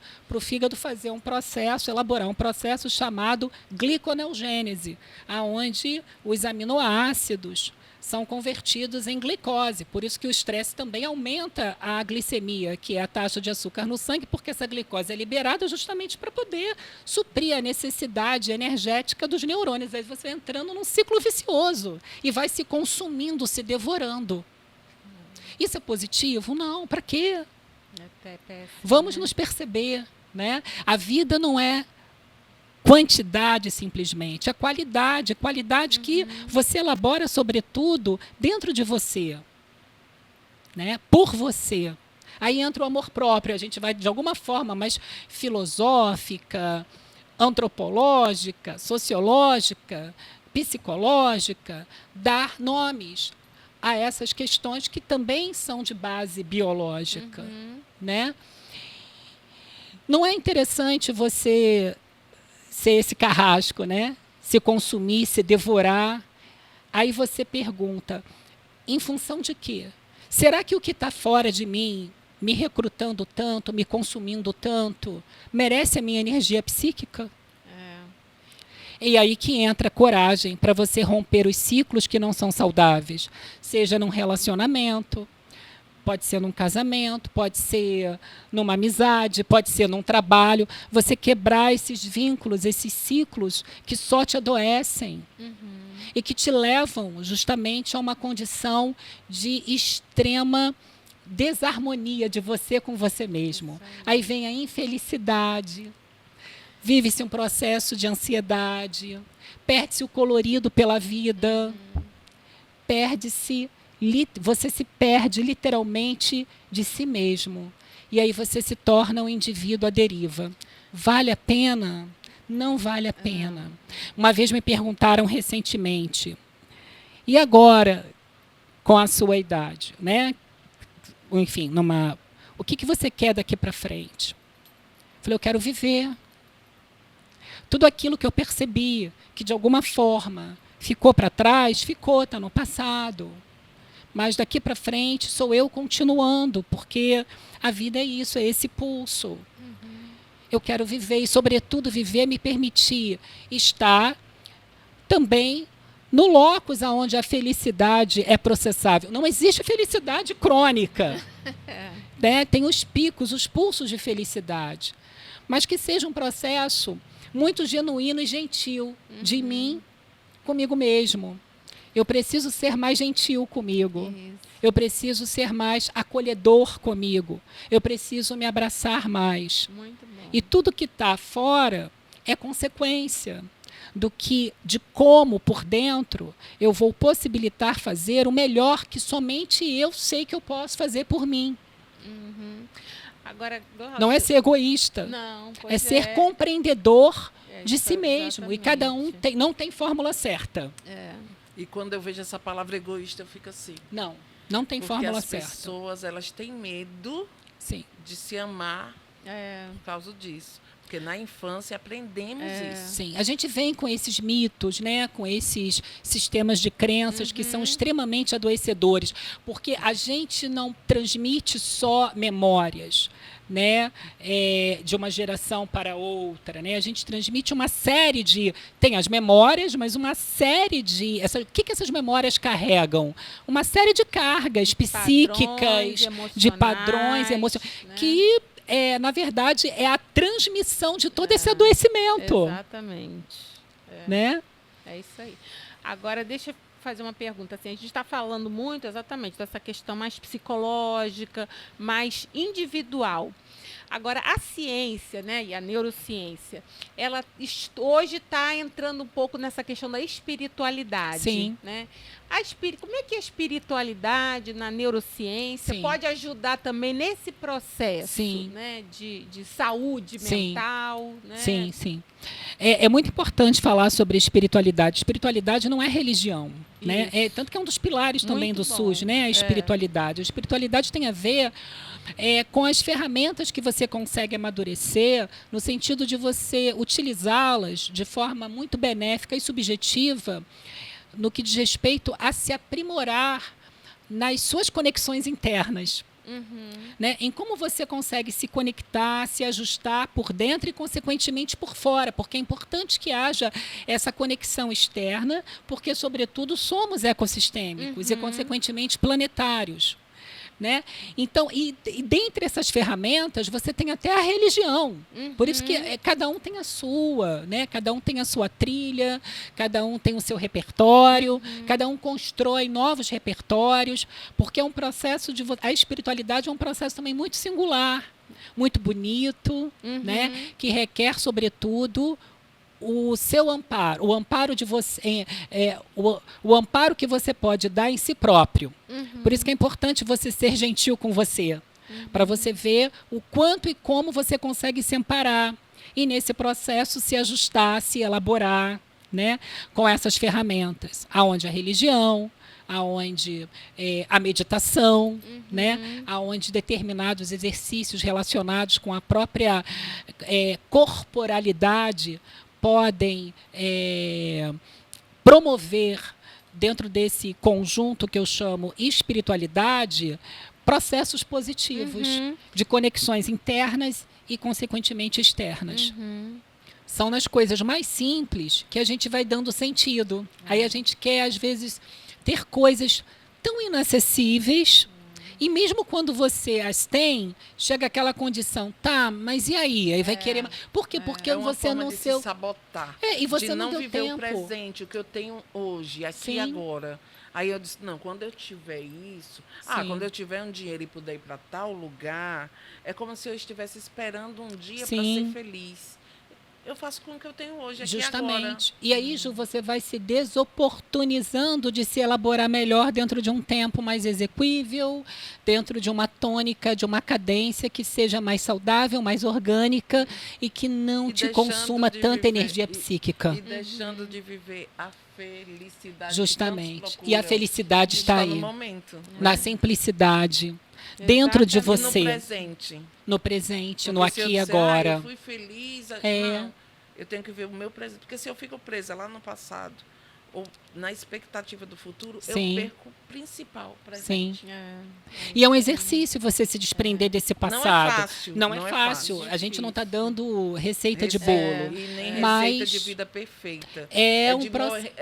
fazer um processo, elaborar um processo chamado gliconeogênese, aonde os aminoácidos são convertidos em glicose. Por isso que o estresse também aumenta a glicemia, que é a taxa de açúcar no sangue, porque essa glicose é liberada justamente para poder suprir a necessidade energética dos neurônios. Aí você vai entrando num ciclo vicioso e vai se consumindo, se devorando. Isso é positivo? Não. Para quê? Vamos nos perceber, né? A vida não é quantidade simplesmente, é qualidade que você elabora, sobretudo, dentro de você, né? Por você. Aí entra o amor próprio, a gente vai, de alguma forma mais filosófica, antropológica, sociológica, psicológica, dar nomes a essas questões que também são de base biológica, né? Não é interessante você ser esse carrasco, né? Se consumir, se devorar. Aí você pergunta, em função de quê? Será que o que está fora de mim, me recrutando tanto, me consumindo tanto, merece a minha energia psíquica? E aí que entra a coragem para você romper os ciclos que não são saudáveis, seja num relacionamento, pode ser num casamento, pode ser numa amizade, pode ser num trabalho, você quebrar esses vínculos, esses ciclos que só te adoecem e que te levam justamente a uma condição de extrema desarmonia de você com você mesmo. Aí vem a infelicidade, vive-se um processo de ansiedade, perde-se o colorido pela vida, você se perde literalmente de si mesmo. E aí você se torna um indivíduo à deriva. Vale a pena? Não vale a pena. Uma vez me perguntaram recentemente, e agora, com a sua idade, né? Enfim, o que você quer daqui para frente? Eu falei, eu quero viver. Tudo aquilo que eu percebi, que de alguma forma ficou para trás, está no passado. Mas daqui para frente sou eu continuando, porque a vida é isso, é esse pulso. Eu quero viver e, sobretudo, viver me permitir estar também no locus onde a felicidade é processável. Não existe felicidade crônica. Né? Tem os picos, os pulsos de felicidade. Mas que seja um processo muito genuíno e gentil de mim comigo mesmo. Eu preciso ser mais gentil comigo. Eu preciso ser mais acolhedor comigo. Eu preciso me abraçar mais. Muito bom. E tudo que está fora é consequência de como, por dentro, eu vou possibilitar fazer o melhor que somente eu sei que eu posso fazer por mim. Agora, não é ser egoísta. Não, é ser compreendedor de si mesmo. Exatamente. E cada um não tem fórmula certa. E quando eu vejo essa palavra egoísta, eu fico assim. Não tem fórmula certa. Porque as certa. pessoas, elas têm medo de se amar por causa disso. Porque na infância aprendemos isso. Sim, a gente vem com esses mitos, né, com esses sistemas de crenças que são extremamente adoecedores, porque a gente não transmite só memórias, né, de uma geração para outra, né? A gente transmite uma série de... Tem as memórias, mas uma série de... O que essas memórias carregam? Uma série de cargas psíquicas, de padrões emocionais, né? Que, na verdade, é a transmissão de todo esse adoecimento. Exatamente. Né? É isso aí. Agora, deixa eu fazer uma pergunta. Assim, a gente está falando muito exatamente dessa questão mais psicológica, mais individual. Agora, a ciência, né, e a neurociência, ela hoje está entrando um pouco nessa questão da espiritualidade. Sim. Né? Como é que a espiritualidade na neurociência pode ajudar também nesse processo, né, de saúde mental? Né? Sim, sim. É muito importante falar sobre espiritualidade. Espiritualidade não é religião. Né? Tanto que é um dos pilares também do SUS, né? A espiritualidade. A espiritualidade tem a ver com as ferramentas que você consegue amadurecer, no sentido de você utilizá-las de forma muito benéfica e subjetiva, no que diz respeito a se aprimorar nas suas conexões internas. Né? Em como você consegue se conectar, se ajustar por dentro e, consequentemente, por fora, porque é importante que haja essa conexão externa, porque, sobretudo, somos ecossistêmicos e, consequentemente, planetários. Né? Então, e dentre essas ferramentas, você tem até a religião. Por isso que cada um tem a sua, né? Cada um tem a sua trilha, cada um tem o seu repertório, cada um constrói novos repertórios, porque é um processo a espiritualidade é um processo também muito singular, muito bonito, né? Que requer, sobretudo, o seu amparo, o amparo de você, o amparo que você pode dar em si próprio. Por isso que é importante você ser gentil com você, para você ver o quanto e como você consegue se amparar e nesse processo se ajustar, se elaborar, né, com essas ferramentas, aonde a religião, aonde a meditação, né, aonde determinados exercícios relacionados com a própria corporalidade podem promover, dentro desse conjunto que eu chamo espiritualidade, processos positivos de conexões internas e, consequentemente, externas. São nas coisas mais simples que a gente vai dando sentido. Aí a gente quer, às vezes, ter coisas tão inacessíveis. E mesmo quando você as tem, chega aquela condição, tá, mas e aí? Aí vai querer... Por quê? Porque você não... se sabotar. E você de não deu viver tempo. o presente, o que eu tenho hoje, aqui e agora. Aí eu disse, não, quando eu tiver isso... quando eu tiver um dinheiro e puder ir para tal lugar, é como se eu estivesse esperando um dia para ser feliz. Eu faço com o que eu tenho hoje, aqui Justamente. Agora. E aí, Ju, você vai se desoportunizando de se elaborar melhor dentro de um tempo mais exequível, dentro de uma tônica, de uma cadência que seja mais saudável, mais orgânica e que não te consuma tanta energia psíquica. E deixando de viver a felicidade. Justamente. E a felicidade está aí. No momento. Na simplicidade. Dentro de você. No presente. No presente, porque no aqui e agora. Eu fui feliz. Não, eu tenho que ver o meu presente. Porque se eu fico presa lá no passado, ou na expectativa do futuro, eu perco o principal presente. E é um exercício você se desprender desse passado. Não é fácil. A gente não está dando receita de bolo. E nem receita de vida perfeita. É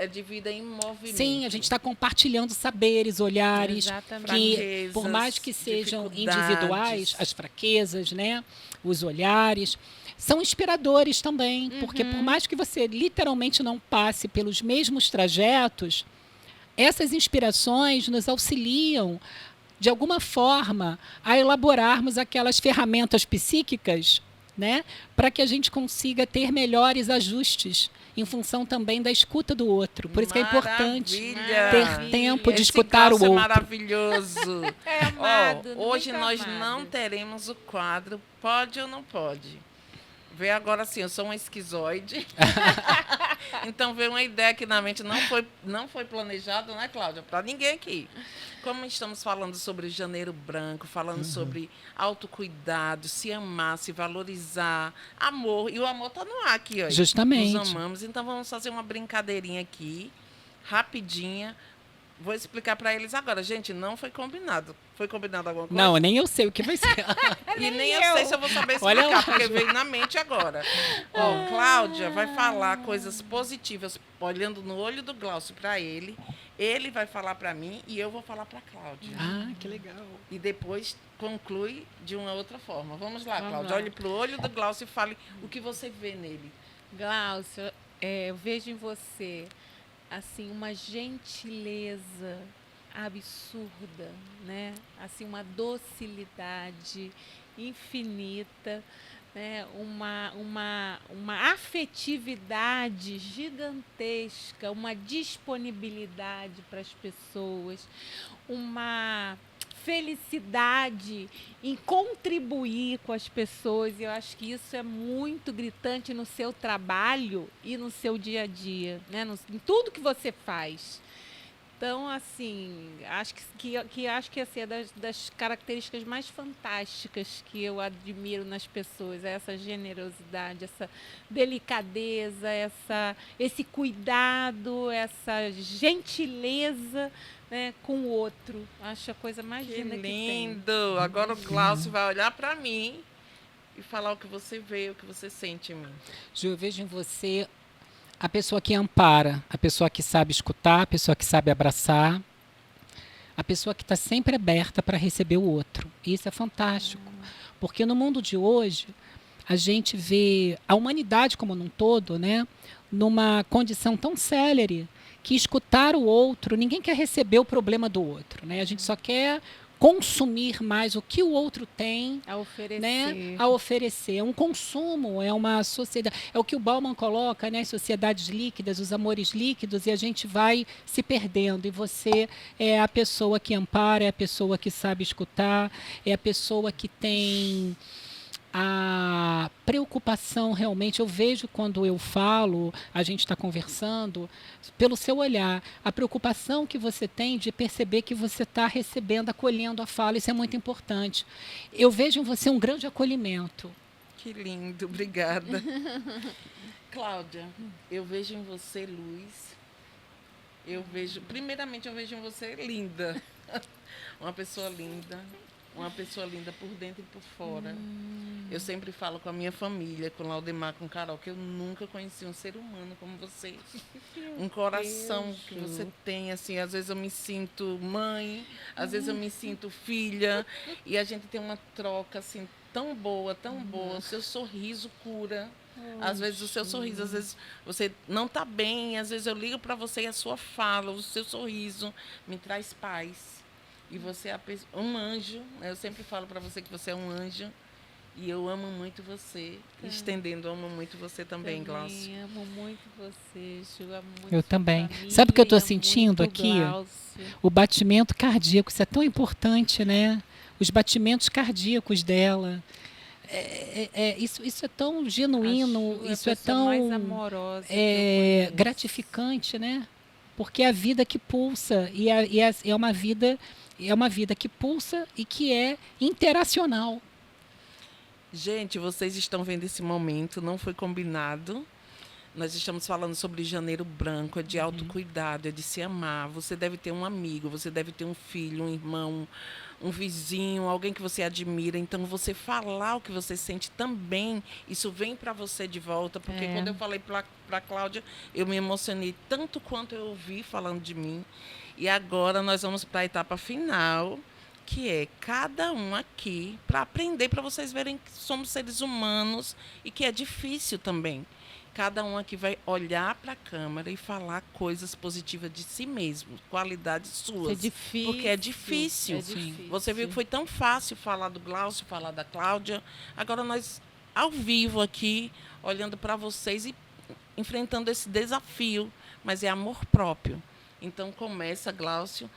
de vida em movimento. Sim, a gente está compartilhando saberes, olhares, que por mais que sejam individuais, as fraquezas, né, os olhares, são inspiradores também, porque por mais que você literalmente não passe pelos mesmos trajetos, essas inspirações nos auxiliam, de alguma forma, a elaborarmos aquelas ferramentas psíquicas, né, para que a gente consiga ter melhores ajustes em função também da escuta do outro. Por isso que é importante ter tempo de escutar o outro. Maravilhoso. Amado, hoje nós não teremos o quadro Pode ou Não Pode. Vê agora assim, eu sou uma esquizoide. Então veio uma ideia que na mente não foi planejada, né, Cláudia? Para ninguém aqui. Como estamos falando sobre janeiro branco, falando sobre autocuidado, se amar, se valorizar, amor. E o amor está no ar aqui, ó. Justamente. Nos amamos. Então vamos fazer uma brincadeirinha aqui, rapidinha. vou explicar para eles agora. Gente, não foi combinado. Foi combinado alguma coisa? Não, nem eu sei o que vai ser. E nem eu sei se eu vou saber Olha lá, explicar, porque veio na mente agora. Ó, Cláudia vai falar coisas positivas, olhando no olho do Glaucio para ele. Ele vai falar para mim e eu vou falar para Cláudia. Ah, que legal. E depois conclui de uma outra forma. Vamos lá, Vamos Cláudia. lá. Olhe para o olho do Glaucio e fale o que você vê nele. Glaucio, eu vejo em você assim uma gentileza absurda, né? Assim uma docilidade infinita, né? Uma afetividade gigantesca, uma disponibilidade para as pessoas, uma felicidade em contribuir com as pessoas. E eu acho que isso é muito gritante no seu trabalho e no seu dia a dia, né? Em tudo que você faz. Então, assim, acho que assim, é das características mais fantásticas que eu admiro nas pessoas, é essa generosidade, essa delicadeza, esse cuidado, essa gentileza, né, com o outro. Acho a coisa mais Que linda que tem. lindo! Agora o Glaucio vai olhar para mim e falar o que você vê, o que você sente em mim. Ju, eu vejo em você a pessoa que ampara, a pessoa que sabe escutar, a pessoa que sabe abraçar, a pessoa que está sempre aberta para receber o outro. E isso é fantástico, porque no mundo de hoje a gente vê a humanidade como um todo, né, numa condição tão célere que escutar o outro, ninguém quer receber o problema do outro, né? A gente só quer consumir mais o que o outro tem, A oferecer. né, a oferecer. É um consumo, é uma sociedade. É o que o Bauman coloca, né, as sociedades líquidas, os amores líquidos, e a gente vai se perdendo. E você é a pessoa que ampara, é a pessoa que sabe escutar, é a pessoa que tem a preocupação realmente. Eu vejo quando eu falo, a gente está conversando, pelo seu olhar, a preocupação que você tem de perceber que você está recebendo, acolhendo a fala, isso é muito importante. Eu vejo em você um grande acolhimento. Que lindo, obrigada. Cláudia, eu vejo em você luz. Primeiramente, eu vejo em você linda. Uma pessoa linda. Uma pessoa linda por dentro e por fora. Eu sempre falo com a minha família, com Laudemar, com Carol, que eu nunca conheci um ser humano como você. Um coração que você tem, assim, às vezes eu me sinto mãe, às vezes eu me sinto filha, e a gente tem uma troca, assim, tão boa, tão boa. O seu sorriso cura. Às vezes o seu sorriso, às vezes você não está bem, às vezes eu ligo para você e a sua fala, o seu sorriso me traz paz. E você é um anjo. Eu sempre falo para você que você é um anjo. E eu amo muito você. Estendendo, amo muito você também, Glaucio. Eu amo muito você, Ju. Amo muito Eu sua também. família, Sabe o que eu estou amo sentindo muito aqui? Glaucio. O batimento cardíaco, isso é tão importante, né? Os batimentos cardíacos dela. Isso é tão genuíno, A Ju isso é a pessoa tão mais amorosa que eu conheço. gratificante, né? Porque é a vida que pulsa é uma vida que pulsa e que é interacional. Gente, vocês estão vendo esse momento, não foi combinado. Nós estamos falando sobre janeiro branco, é de autocuidado, é de se amar. Você deve ter um amigo, você deve ter um filho, um irmão, um vizinho, alguém que você admira. Então, você falar o que você sente também, isso vem para você de volta. Porque quando eu falei para a Cláudia, eu me emocionei tanto quanto eu ouvi falando de mim. E agora nós vamos para a etapa final, que é cada um aqui, para aprender, para vocês verem que somos seres humanos e que é difícil também. Cada um aqui vai olhar para a câmera e falar coisas positivas de si mesmo, qualidades suas. É difícil. Porque é difícil. Você viu que foi tão fácil falar do Glaucio, falar da Cláudia. Agora nós, ao vivo aqui, olhando para vocês e enfrentando esse desafio, mas é amor próprio. Então começa, Glaucio,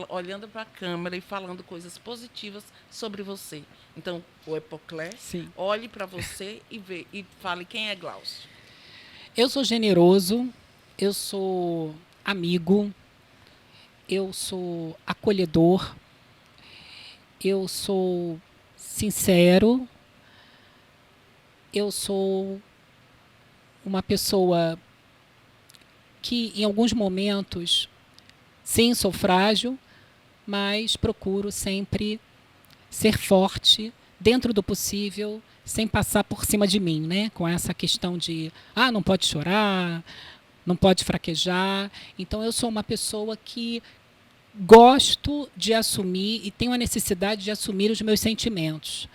olhando para a câmera e falando coisas positivas sobre você. Então, o Epoclé, olhe para você e fale quem é Glaucio. Eu sou generoso, eu sou amigo, eu sou acolhedor, eu sou sincero, eu sou uma pessoa que, em alguns momentos, Sim, sou frágil, mas procuro sempre ser forte, dentro do possível, sem passar por cima de mim, né? Com essa questão de, não pode chorar, não pode fraquejar. Então, eu sou uma pessoa que gosto de assumir e tenho a necessidade de assumir os meus sentimentos.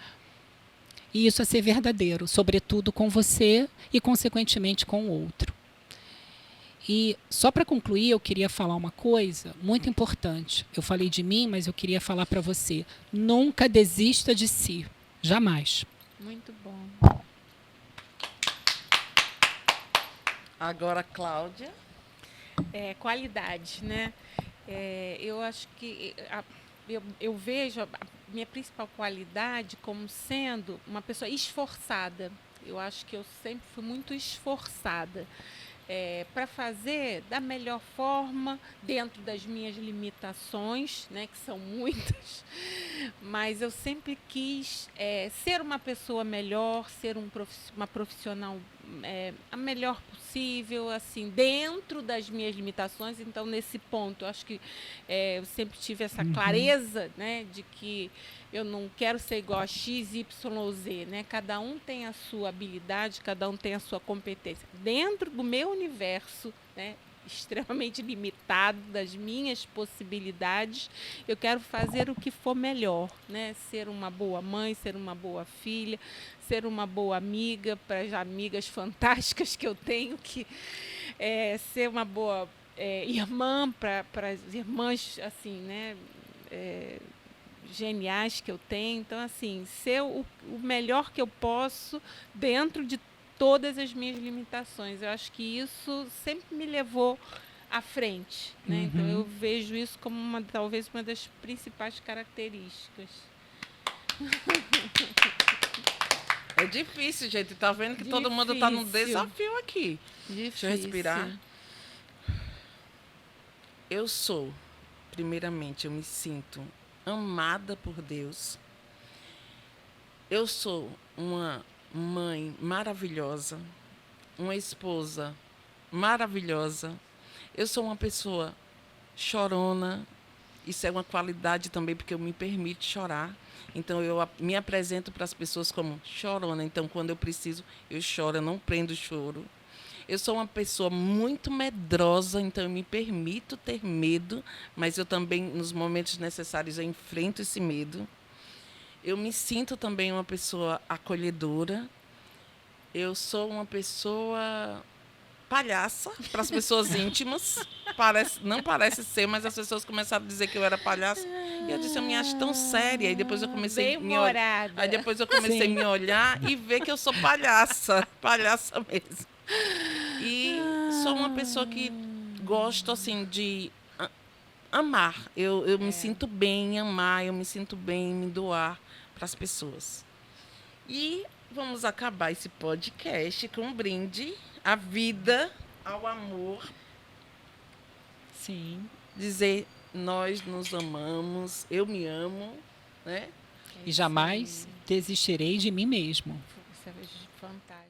E isso é ser verdadeiro, sobretudo com você e, consequentemente, com o outro. E, só para concluir, eu queria falar uma coisa muito importante. Eu falei de mim, mas eu queria falar para você. Nunca desista de si. Jamais. Muito bom. Agora, Cláudia. Qualidade, né? Eu acho que eu vejo a minha principal qualidade como sendo uma pessoa esforçada. Eu acho que eu sempre fui muito esforçada para fazer da melhor forma, dentro das minhas limitações, né, que são muitas, mas eu sempre quis ser uma pessoa melhor, ser uma profissional a melhor possível, assim, dentro das minhas limitações. Então, nesse ponto, eu acho que eu sempre tive essa clareza, né, de que eu não quero ser igual a X, Y ou Z, né? Cada um tem a sua habilidade, cada um tem a sua competência. Dentro do meu universo, né, extremamente limitado, das minhas possibilidades, eu quero fazer o que for melhor, né? Ser uma boa mãe, ser uma boa filha, ser uma boa amiga para as amigas fantásticas que eu tenho, ser uma boa irmã para as irmãs, assim, né? Geniais que eu tenho. Então, assim, ser o melhor que eu posso dentro de todas as minhas limitações. Eu acho que isso sempre me levou à frente, né? Então, eu vejo isso como talvez uma das principais características. É difícil, gente. Tá vendo que todo mundo está num desafio aqui. Difícil. Deixa eu respirar. Primeiramente, eu me sinto amada por Deus. Eu sou uma mãe maravilhosa, uma esposa maravilhosa. Eu sou uma pessoa chorona. Isso é uma qualidade também, porque eu me permito chorar. Então, eu me apresento para as pessoas como chorona. Então, quando eu preciso, eu choro, eu não prendo o choro. Eu sou uma pessoa muito medrosa, então eu me permito ter medo, mas eu também, nos momentos necessários, eu enfrento esse medo. Eu me sinto também uma pessoa acolhedora. Eu sou uma pessoa palhaça para as pessoas íntimas. Não parece ser, mas as pessoas começaram a dizer que eu era palhaça. E eu disse, eu me acho tão séria. E depois eu comecei a me olhar. Aí depois eu comecei a me olhar e ver que eu sou palhaça mesmo. E sou uma pessoa que gosto, assim, de amar. Eu me sinto bem em amar, eu me sinto bem em me doar para as pessoas. E vamos acabar esse podcast com um brinde à vida, ao amor. Sim. Dizer, nós nos amamos, eu me amo, né? E jamais desistirei de mim mesmo. Isso é fantástico.